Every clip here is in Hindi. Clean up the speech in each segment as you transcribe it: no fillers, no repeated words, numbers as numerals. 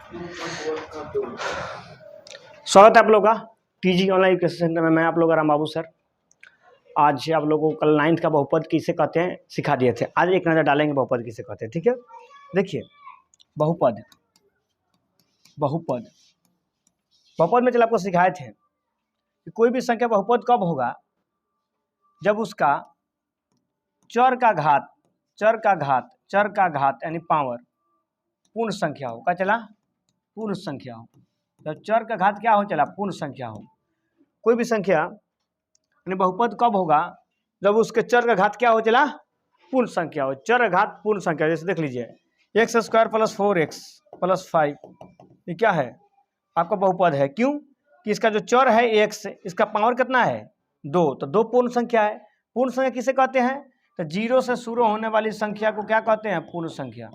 स्वागत है आप लोगों का टीजी ऑनलाइन एजुकेशन सेंटर में। मैं आप लोग राम बाबू सर। आज आप लोगों को कल 9th का बहुपद किसे कहते हैं सिखा दिए थे। आज एक नज़र डालेंगे बहुपद किसे कहते हैं। ठीक है, देखिए बहुपद बहुपद बहुपद में चल आपको सिखाए थे कि कोई भी संख्या बहुपद कब होगा, जब उसका चर का घात यानी पावर पूर्ण संख्या हो। क्या चला? पूर्ण संख्या हो। जब चर का घात क्या हो चला? पूर्ण संख्या हो। कोई भी संख्या यानी बहुपद कब होगा? जब उसके चर का घात क्या हो चला? पूर्ण संख्या हो। चर घात पूर्ण संख्या, जैसे देख लीजिए x square plus 4x plus 5, ये क्या है? आपका बहुपद है। क्यों? कि इसका जो चर है x, इसका पावर कितना है? 2, तो 2 पूर्ण संख्या है। पूर्ण संख्या किसे कहते हैं? तो 0 से शुरू होने वाली संख्या को क्या कहते हैं? पूर्ण संख्या।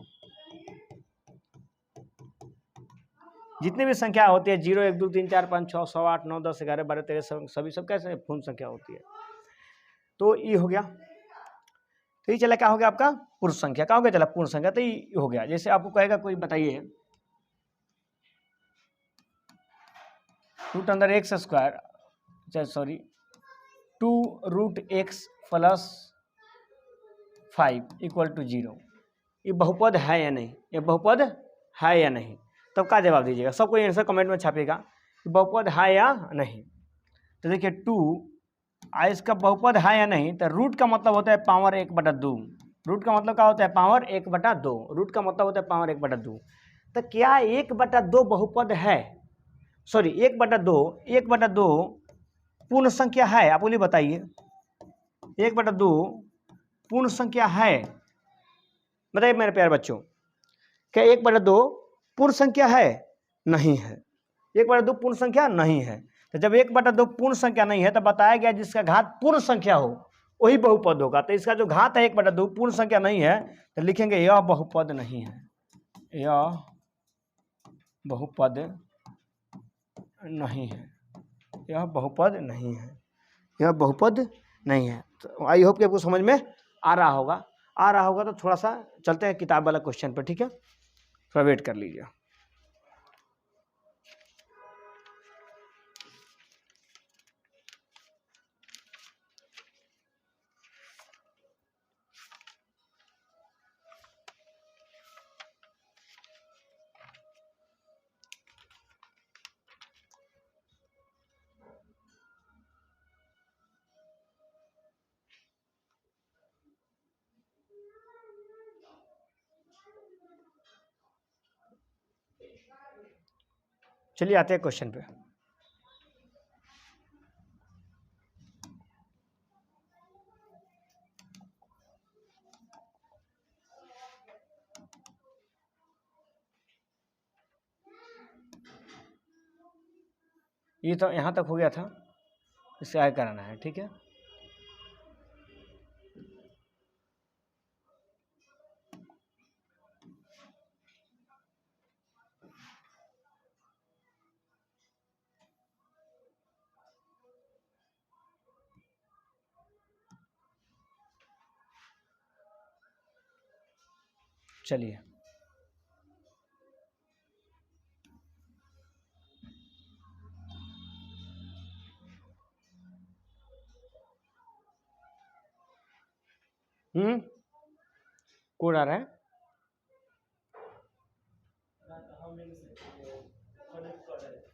जितनी भी संख्या होती है 0, 1, 2, 3, 4, 5, 6, 7, 8, 9, 10, 11, 12, 13 सभी सब कैसे पूर्ण संख्या होती है। तो ये हो गया। तो ये चला क्या हो गया आपका? पूर्ण संख्या। क्या हो गया? चला पूर्ण संख्या। तो ये हो गया। जैसे आपको कहेगा कोई, बताइए रूट अंदर x square, sorry 2√x plus 5 equal to 0, ये बहुपद है या नहीं? ये बहुपद है या नहीं? तब क्या जवाब दीजिएगा? सबको आंसर कमेंट में छापिएगा कि बहुपद है या नहीं। तो देखिए 2 इसका बहुपद है या नहीं, तो रूट का मतलब होता है पावर 1/2। रूट का मतलब क्या होता है? पावर 1/2। रूट का मतलब होता है पावर 1/2। तो क्या 1/2 बहुपद है? सॉरी 1/2 पूर्ण संख्या है? आप बोलिए, बताइए 1/2 पूर्ण संख्या है? बताइए मेरे प्यारे बच्चों, क्या 1/2 पूर्ण संख्या है? नहीं है। 1/2 पूर्ण संख्या नहीं है। तो जब 1/2 पूर्ण संख्या नहीं है तो बताया गया जिसका घात पूर्ण संख्या हो वही बहुपद होगा। तो इसका जो घात है 1/2 पूर्ण संख्या नहीं है, तो लिखेंगे यह बहुपद नहीं है। यह बहुपद नहीं है। यह बहुपद नहीं है। यह बहुपद नहीं है। तो आई होप कि आपको समझ में आ रहा होगा। तो थोड़ा सा चलते हैं किताब वाला क्वेश्चन पर। ठीक है, थोड़ा वेट कर लीजिए। चलिए आते हैं क्वेश्चन पे। ये तो यहाँ तक हो गया था, इससे आगे कराना है। ठीक है, चलिए कोड आ रहा है।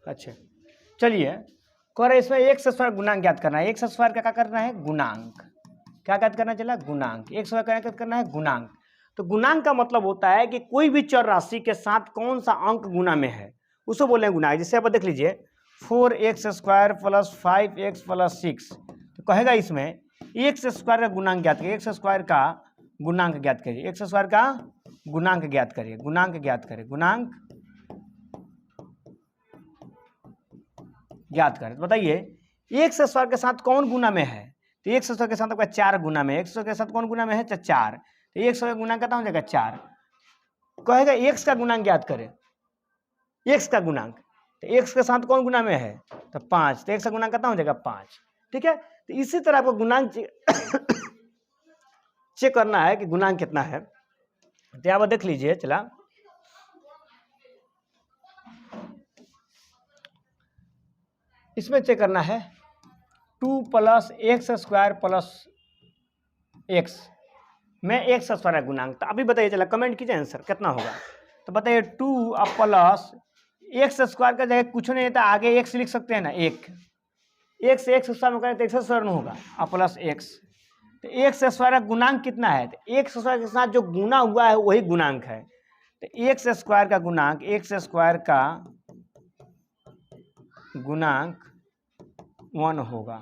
अच्छा चलिए, कह रहे इसमें एक से स्क्वायर गुणांक ज्ञात करना है। एक से स्क्वायर का क्या करना है? गुणांक। क्या ज्ञात करना चला? गुणांक। एक स्क्वायर का ज्ञात करना है गुणांक। तो गुणांक का मतलब होता है कि कोई भी चर राशि के साथ कौन सा अंक गुना में है उसको बोले हैं गुणांक। जैसे आप देख लीजिए 4x² प्लस 5x प्लस 6, तो कहेगा इसमें एक्स स्क्वायर का गुणांक ज्ञात करिए। एक्स स्क्वायर का गुणांक ज्ञात करिए। एक्स स्क्वायर का गुणांक ज्ञात करिए। गुणांक ज्ञात करिए। गुणांक ज्ञात करें। तो बताइए एक्स स्क्वायर के साथ कौन गुना में है? तो एक्स स्क्वायर के साथ आपका 4 गुना में। एक्स स्क्वायर के साथ कौन गुना में है? 4। तो एक्स स्क्वायर गुना कितना हो जाएगा? 4। कहेगा एक्स का गुणांक ज्ञात करें। एक्स का गुणांक, तो एक्स के साथ कौन गुना में है? तो 5। तो एक्स का गुणांक कितना हो जाएगा? 5। ठीक है, तो इसी तरह आपको गुणांक चेक करना है कि गुणांक कितना है। तो यहाँ पर देख लीजिए, चला इसमें चेक करना है 2 + x² + x में x² का गुणांक। तो अभी बताइए, चला कमेंट कीजिए आंसर कितना होगा। तो बताइए 2 + x² का जगह कुछ नहीं था, आगे x लिख सकते हैं ना, एक से x में करें तो x² होगा प्लस x। तो x² का गुणांक कितना है, तो x² के साथ जो गुना हुआ है वही गुणांक है। तो x² का गुणांक, x² का गुणांक 1 होगा।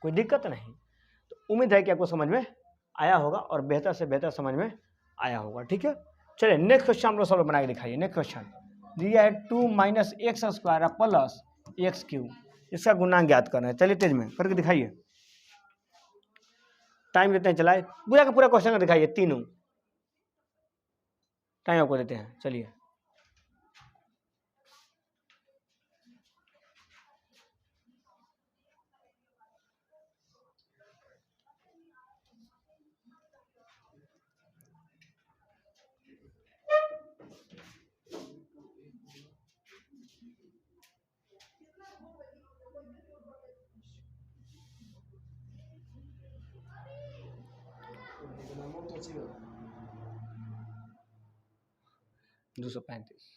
कोई दिक्कत नहीं। तो उम्मीद है कि आपको समझ में आया होगा और बेहतर से बेहतर समझ में आया होगा। ठीक है, चलिए नेक्स्ट क्वेश्चन हम लोग सब बना के दिखाइए। नेक्स्ट क्वेश्चन दिया है 2 - x² + x³, इसका गुणांक ज्ञात करना है। चलिए तेज में करके दिखाइए, टाइम देते हैं, चलाए पूरा का पूरा क्वेश्चन का दिखाइए, तीनों टाइम आपको देते हैं। चलिए तो 235।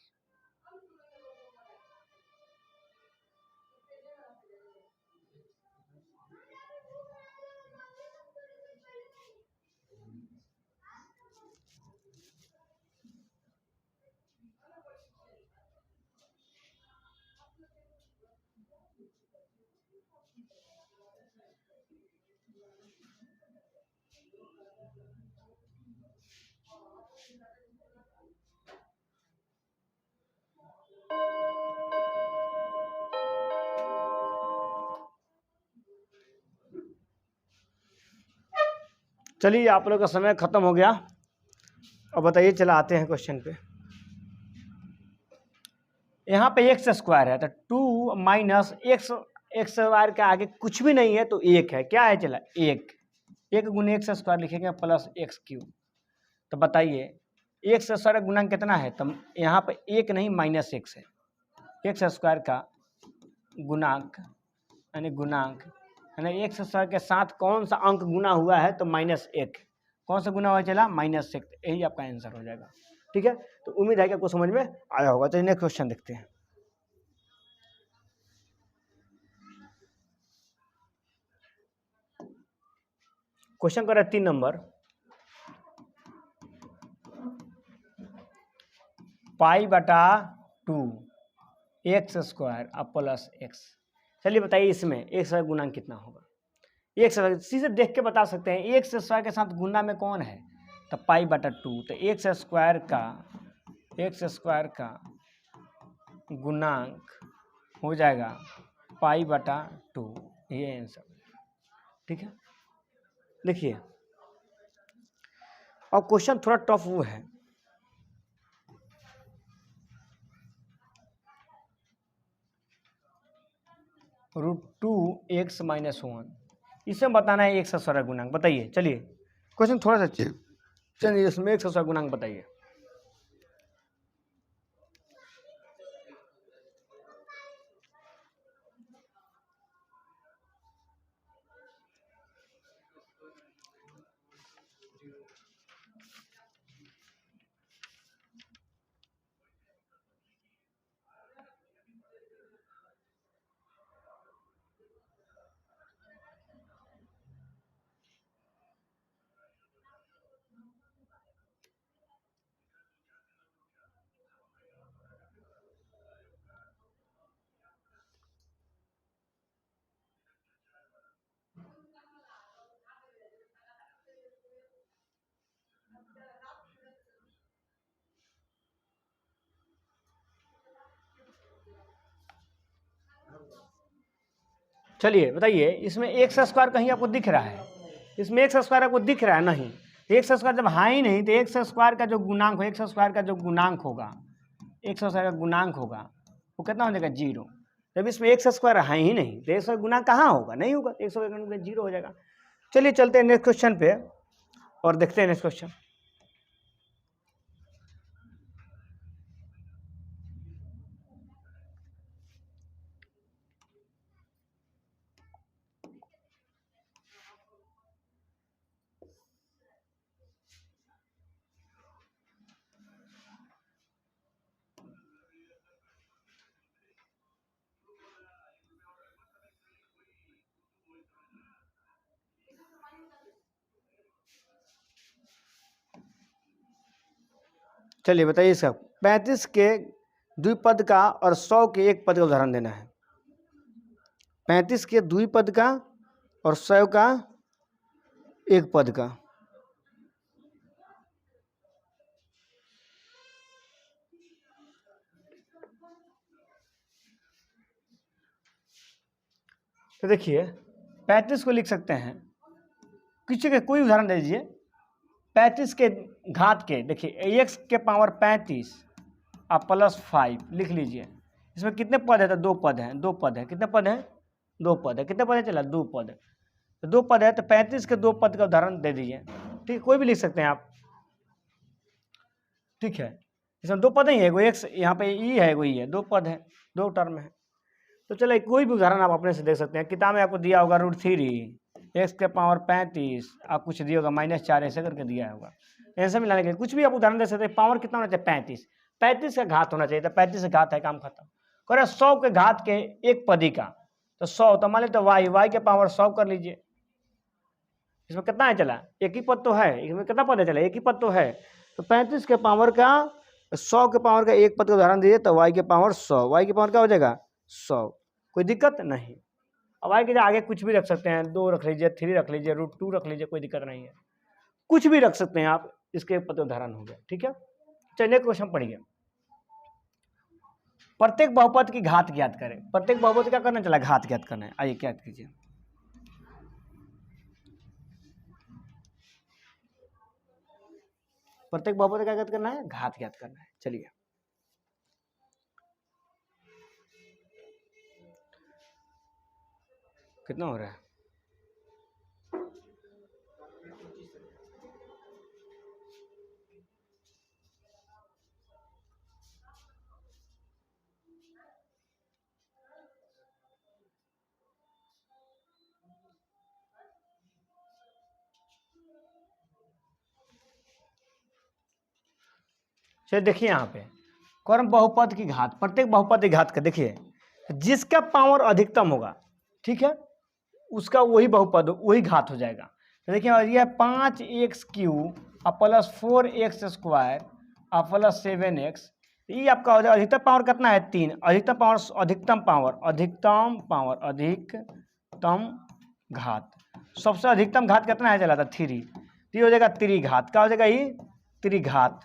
चलिए आप लोग का समय खत्म हो गया। अब बताइए, चला आते हैं क्वेश्चन पे। यहाँ पे x² है, तो 2 - x² के आगे कुछ भी नहीं है तो 1 है। क्या है, चला 1 गुना x² लिखेंगे प्लस x³। तो बताइए x² का गुणांक कितना है, तो यहाँ पे 1 नहीं -x है। x² का गुणांक यानी x² के साथ कौन सा अंक गुना हुआ है, तो -1। कौन सा गुना हुआ चला, -1। यही आपका आंसर हो जाएगा। ठीक है, तो उम्मीद है कि आपको समझ में आया होगा। तो नेक्स्ट क्वेश्चन देखते हैं। क्वेश्चन कर रहा है 3 नंबर, π/2 x² प्लस x। चलिए बताइए इसमें x का गुणांक कितना होगा। x सीधे देख के बता सकते हैं, x² के साथ गुना में कौन है, तो π/2। तो x² का गुणांक हो जाएगा π/2, ये आंसर। ठीक है, देखिए अब क्वेश्चन थोड़ा टफ वो है। √2x - 1, इसमें बताना है x² का गुणांक। बताइए, चलिए क्वेश्चन थोड़ा सा चलिए इसमें x² का गुणांक बताइए। चलिए बताइए, इसमें x² कहीं आपको दिख रहा है, इसमें x² आपको दिख रहा है नहीं। x² जब है ही नहीं तो x² का जो गुणांक हो, x² का जो गुणांक होगा, x² का गुणांक होगा वो कितना हो जाएगा, 0। जब इसमें x² है ही नहीं तो x² गुणांक कहाँ होगा, नहीं होगा, 0 हो जाएगा। चलिए चलते हैं नेक्स्ट क्वेश्चन पे और देखते हैं नेक्स्ट क्वेश्चन। चलिए बताइए इसका 35 के द्विपद का और 100 के एक पद का उदाहरण देना है। 35 के द्विपद का और 100 का एक पद का। तो देखिए 35 को लिख सकते हैं, किसी के कोई उदाहरण दे दीजिए। 35 के घात के, देखिए x के पावर 35 और प्लस 5 लिख लीजिए। इसमें कितने पद है? तो दो पद हैं, दो पद है। कितने पद हैं? दो पद है। कितने पद है? चला दो पद है। तो दो पद है तो 35 के दो पद का उदाहरण दे दीजिए। ठीक, कोई भी लिख सकते हैं आप। ठीक है, इसमें दो पद ही है, कोई x यहाँ पे ई है, कोई है, दो पद है, दो टर्म है। तो चलो कोई भी उदाहरण आप अपने से देख सकते हैं। किताब में आपको दिया होगा √3 x के पावर 35 आप कुछ दिया होगा -4 ऐसे करके दिया होगा। ऐसे मिलाने के कुछ भी आप उदाहरण दे सकते हैं। पावर कितना होना चाहिए? 35 का घात होना चाहिए। तो 35 का घात है, काम खत्म। करे 100 के घात के एक पदी का, तो 100 तो मान लेते y के पावर 100 कर लीजिए। इसमें कितना है? चला एक ही पद तो है। इसमें कितना पद है? चला एक ही पद तो है। तो 35 के पावर का 100 के पावर का एक पद का उदाहरण दीजिए, तो y के पावर 100। y की पावर क्या हो जाएगा? 100। कोई दिक्कत नहीं। अब y के आगे कुछ भी रख सकते हैं, 2 रख लीजिए, 3 रख लीजिए, √2 रख लीजिए, कोई दिक्कत नहीं है। कुछ भी रख सकते हैं आप, इसके पद उदाहरण हो गया। ठीक है, चलिए क्वेश्चन पढ़िए। प्रत्येक बहुपद की घात ज्ञात करें। प्रत्येक बहुपद क्या करना? चला घात ज्ञात करना है। आइए क्या कीजिए। प्रत्येक बहुपद क्या ज्ञात करना है? घात ज्ञात करना है। चलिए कितना हो रहा है? चलिए देखिए यहाँ पे क्रम बहुपद की घात, प्रत्येक बहुपद की घात का देखिए जिसका पावर अधिकतम होगा, ठीक है, उसका वही बहुपद वही घात हो जाएगा। तो देखिए ये 5x³ और प्लस 4x² और प्लस 7x, ये आपका हो जाएगा। अधिकतम पावर कितना है? 3। अधिकतम घात, सबसे अधिकतम घात कितना है? चला था 3। तो ये हो जाएगा त्रिघात। क्या हो जाएगा? ये त्रिघात।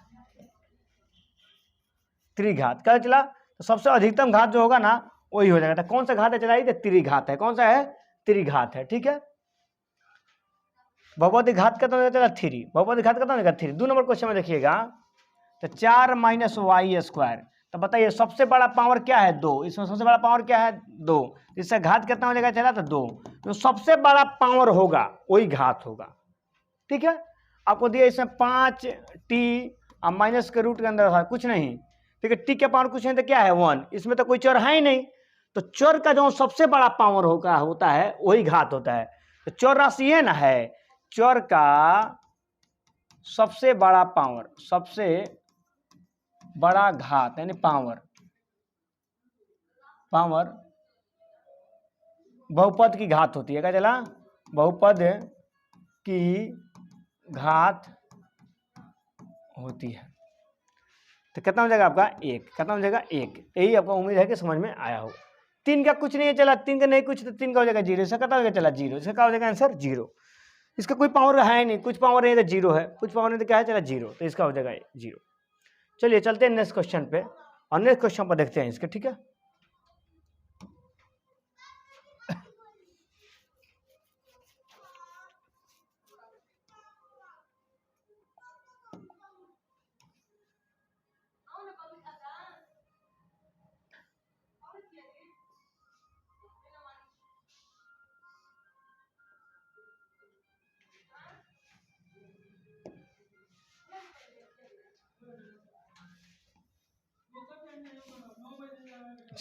त्रिघात क्या चला? तो सबसे अधिकतम घात जो होगा ना वही हो जाएगा। तो कौन सा घात है? चला ये त्रिघात है। कौन सा है? त्रिघात है। ठीक है, बहुपद घात कितना हो जाएगा? 3। बहुपद घात कितना हो जाएगा? 3। 2 नंबर क्वेश्चन में देखिएगा, तो 4 - y²। तो बताइए सबसे बड़ा पावर क्या है? 2। इसमें सबसे बड़ा पावर क्या है? 2। इससे घात कितना हो जाएगा? चला तो 2। तो सबसे बड़ा पावर होगा वही घात होगा। ठीक है, आपको दिया इसमें 5t और माइनस के रूट के अंदर है कुछ नहीं। ठीक है, टी के पावर कुछ नहीं तो क्या है? 1। इसमें तो कोई चर है ही नहीं। तो चर का जो सबसे बड़ा पावर होता है वही घात होता है। तो चर राशि है ना, है चर का सबसे बड़ा पावर, सबसे बड़ा घात यानी पावर बहुपद की घात होती है। क्या चला? बहुपद की घात होती है। तो कितना हो जाएगा आपका? 1। कितना हो जाएगा? 1। यही आपको उम्मीद है कि समझ में आया हो। 3 का कुछ नहीं है, चला 3 का नहीं कुछ, तो 3 का हो जाएगा 0। इसका कितना हो जाएगा? चला 0। इसका क्या हो जाएगा आंसर? 0। इसका कोई पावर है नहीं, कुछ पावर नहीं तो 0 है, कुछ पावर नहीं तो क्या है? चला 0। तो इसका हो जाएगा 0। चलिए चलते हैं नेक्स्ट क्वेश्चन पे और नेक्स्ट क्वेश्चन पर देखते हैं इसके। ठीक है,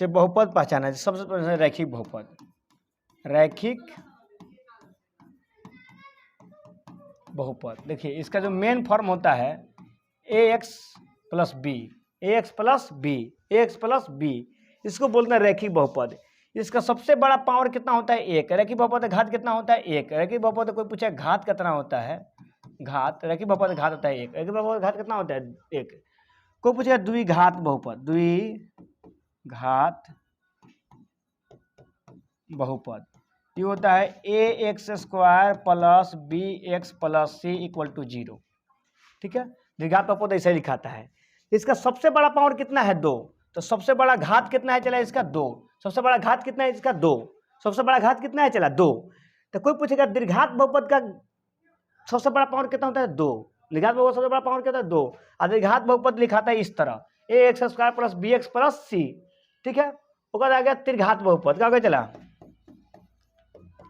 बहुपद पहचाना है। सबसे पहले रैखिक बहुपद, रैखिक बहुपद। देखिए इसका जो मेन फॉर्म होता है ax + b, ax + b, इसको बोलते हैं रैखिक बहुपद। इसका सबसे बड़ा पावर कितना होता है? 1। रैखिक बहुपद का घात कितना होता है? 1। रैखिक बहुपद कोई पूछे घात कितना होता है? घात, रैखिक बहुपद घात होता है 1। रैखिक बहुपद घात कितना होता है? 1। कोई पूछेगा द्विघात बहुपद, द्विघात बहुपद ये होता है ax² plus bx plus c equal to 0। ठीक है, द्विघात बहुपद ऐसे लिखाता है। इसका सबसे बड़ा पावर कितना है 2, तो सबसे बड़ा घात कितना है चला इसका 2, सबसे बड़ा घात कितना है इसका 2, सबसे बड़ा घात कितना है चला 2। तो कोई पूछेगा द्विघात बहुपद का सबसे बड़ा पावर कितना होता है 2, द्विघात बहुपद सबसे बड़ा पावर कितना है 2, और द्विघात बहुपद लिखाता है इस तरह ax² plus bx plus c। ठीक है, उसका आ गया त्रिघात बहुपद, क्या हो गया चला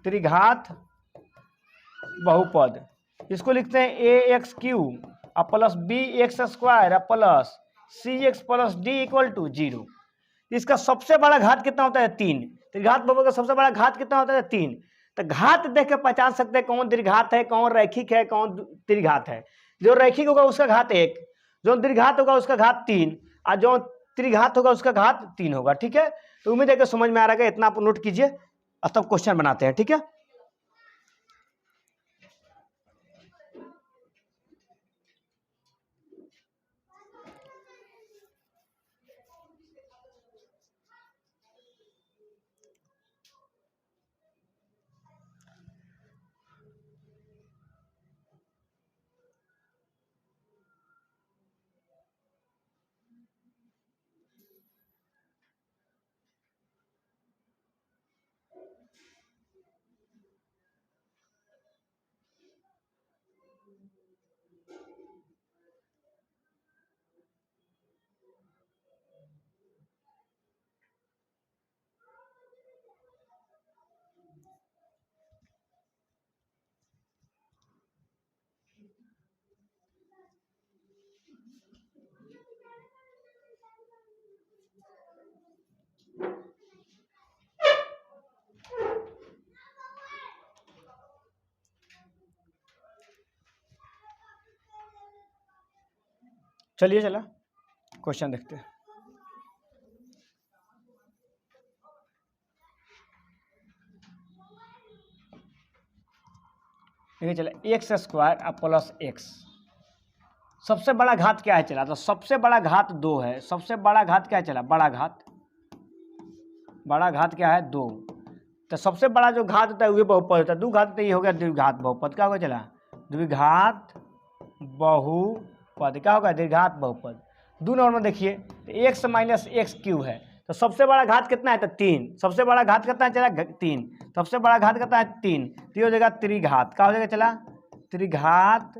त्रिघात बहुपद। इसको लिखते हैं ax³ plus bx² plus cx plus d equal to 0। इसका सबसे बड़ा घात कितना होता है 3, त्रिघात बहुपद का सबसे बड़ा घात कितना होता है 3। तो घात देख के पहचान सकते हैं कौन द्विघात है, कौन रैखिक है, कौन त्रिघात है। जो रैखिक होगा उसका घात 1, जो द्विघात होगा उसका घात 3, और जो त्रिघात होगा उसका घात 3 होगा। ठीक है, तो उम्मीद है कि समझ में आ रहा है, इतना आप नोट कीजिए, अब तब क्वेश्चन बनाते हैं। ठीक है, चलिए चला क्वेश्चन देखते हैं। देखिए चला x² प्लस x, सबसे बड़ा घात क्या है चला, तो सबसे बड़ा घात 2 है। सबसे बड़ा घात क्या है चला, बड़ा घात क्या है 2। तो सबसे बड़ा जो घात होता है वही बहुपद होता है, द्विघात तो ये हो गया द्विघात बहुपद। क्या होगा चला द्विघात बहुपद, क्या होगा द्विघात बहुपद। 2 नंबर में देखिए x माइनस x³ है, तो सबसे बड़ा घात कितना है तो 3, सबसे बड़ा घात कितना है चला 3, सबसे बड़ा घात कितना है 3, तो हो जाएगा त्रिघात। क्या हो जाएगा चला त्रिघात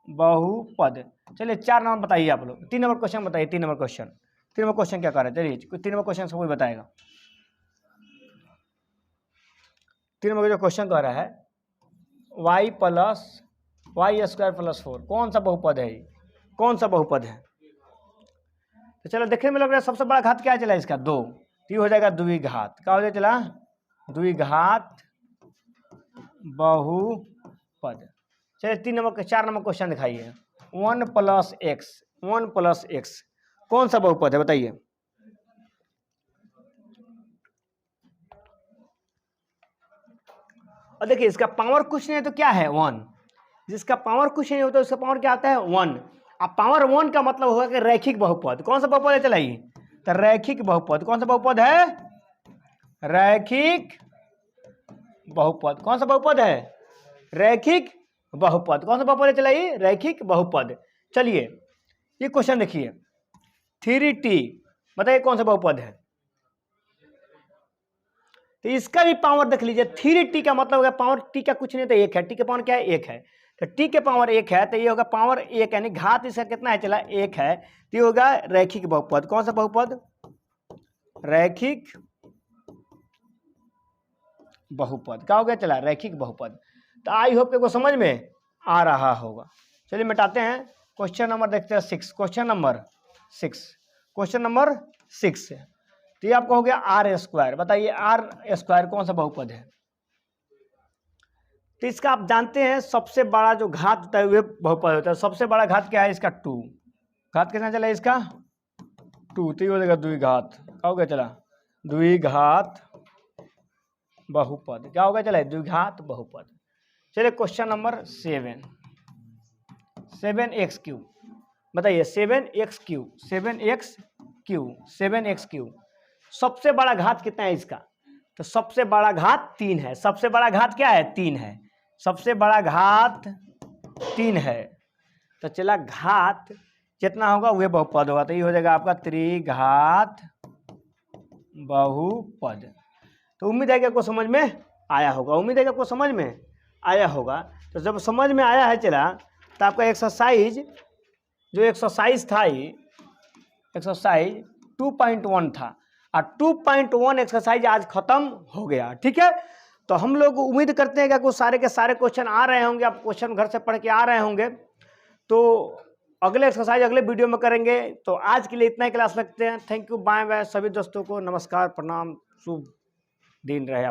बहुपद। चलिए 4 नंबर बताइए आप लोग, 3 नंबर क्वेश्चन बताइए, 3 नंबर क्वेश्चन, 3 नंबर क्वेश्चन क्या कर रहे हैं, चलिए 3 नंबर क्वेश्चन से कोई बताएगा। 3 नंबर का जो क्वेश्चन कह रहा है y प्लस y² प्लस 4 कौन सा बहुपद है, कौन सा बहुपद है। तो चलो देखने में लग रहा है सबसे बड़ा घात क्या चला इसका 2, तो हो जाएगा द्विघात। क्या हो जाएगा चला द्विघात बहुपद। चलिए 3 नंबर 4 नंबर क्वेश्चन दिखाइए 1 प्लस x कौन सा बहुपद है बताइए। और देखिए इसका पावर कुछ नहीं है तो क्या है 1, जिसका पावर कुछ नहीं होता उसका पावर क्या आता है 1। अब पावर 1 का मतलब होगा कि रैखिक बहुपद। कौन सा बहुपद है चलाइए, तो रैखिक बहुपद। कौन सा बहुपद है, रैखिक बहुपद। कौन सा बहुपद है, रैखिक बहुपद। कौन सा बहुपद है चलाइए, रैखिक बहुपद। चलिए ये क्वेश्चन देखिए 3t, बताइए कौन सा बहुपद है। तो इसका भी पावर देख लीजिए, 3t का मतलब होगा पावर t का कुछ नहीं तो 1 है, t का पावर क्या है 1 है, तो t के पावर 1 है, तो ये होगा पावर 1 यानी घात इसका कितना है चला 1 है, तो ये होगा रैखिक बहुपद। कौन सा बहुपद, रैखिक बहुपद। क्या हो गया चला रैखिक बहुपद। तो आई होप को समझ में आ रहा होगा। चलिए मिटाते हैं, क्वेश्चन नंबर देखते हैं 6, क्वेश्चन नंबर 6 तो ये आपको हो गया r²। बताइए r² कौन सा बहुपद है। तो इसका आप जानते हैं सबसे बड़ा जो घात होता है वह बहुपद होता है। सबसे बड़ा घात क्या है इसका 2, घात कितना चला इसका 2, तो ये हो जाएगा द्विघात। क्या हो गया चला द्विघात बहुपद। क्या हो गया चला द्विघात बहुपद। चलिए क्वेश्चन नंबर 7 7x³। बताइए 7x³ 7x³ सबसे बड़ा घात कितना है इसका? तो सबसे बड़ा घात 3 है। सबसे बड़ा घात क्या है? 3 है। सबसे बड़ा घात 3 है। तो चला घात जितना होगा वह बहुपद होगा, तो ये हो जाएगा आपका त्रिघात बहुपद। तो उम्मीद है कि आपको समझ में आया होगा, उम्मीद है कि आपको समझ में आया होगा। तो जब समझ में आया है चला, तो आपका एक्सरसाइज जो एक्सरसाइज था, ये एक्सरसाइज 2.1 था, और 2.1 एक्सरसाइज आज खत्म हो गया। ठीक है, तो हम लोग उम्मीद करते हैं कि आपको सारे के सारे क्वेश्चन आ रहे होंगे, आप क्वेश्चन घर से पढ़ के आ रहे होंगे। तो अगले एक्सरसाइज अगले वीडियो में करेंगे। तो आज के लिए इतना ही क्लास रखते हैं। थैंक यू, बाय बाय सभी दोस्तों को, नमस्कार, प्रणाम, शुभ दिन रहे।